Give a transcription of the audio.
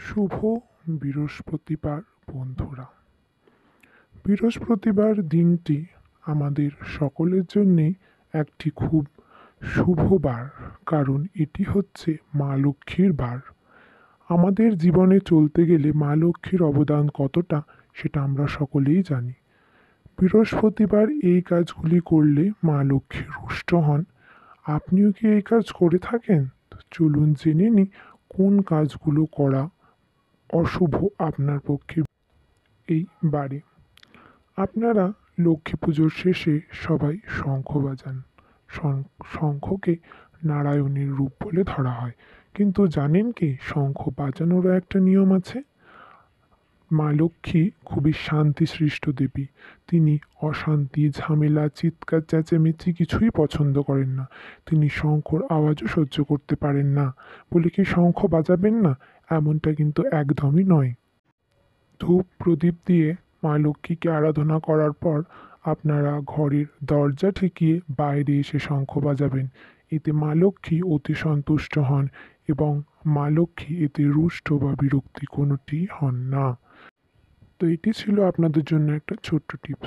শুভ বৃহস্পতিবার বন্ধুরা। বৃহস্পতিবার দিনটি আমাদের সকলের জন্যেই একটি খুব শুভ বার, কারণ এটি হচ্ছে মা লক্ষ্মীর বার। আমাদের জীবনে চলতে গেলে মা লক্ষ্মীর অবদান কতটা সেটা আমরা সকলেই জানি। বৃহস্পতিবার এই কাজগুলি করলে মা লক্ষ্মী রুষ্ট হন। আপনিও কি এই কাজ করে থাকেন? তো চলুন জেনে নিই কোন কাজগুলো করা অশুভ আপনার পক্ষে এই বারে। আপনারা লক্ষ্মী পুজোর শেষে সবাই শঙ্খ বাজান। শঙ্খকে নারায়ণের রূপ বলে ধরা হয়, কিন্তু জানেন কি শঙ্খ বাজানোরও একটা নিয়ম আছে? মা লক্ষ্মী খুবই শান্তি সৃষ্ট দেবী। তিনি অশান্তি, ঝামেলা, চিৎকার চেঁচামেচি কিছুই পছন্দ করেন না। তিনি শঙ্খর আওয়াজও সহ্য করতে পারেন না। বলে কি শঙ্খ বাজাবেন না, এমনটা কিন্তু একদমই নয়। ধূপ প্রদীপ দিয়ে মা লক্ষ্মীকে আরাধনা করার পর আপনারা ঘরের দরজা ঠেকিয়ে বাইরে এসে শঙ্খ বাজাবেন। এতে মা লক্ষ্মী অতি সন্তুষ্ট হন এবং মা লক্ষ্মী এতে রুষ্ট বা বিরক্তি কোনোটি হন না। তো এটি ছিল আপনাদের জন্য একটা ছোট্ট টিপস।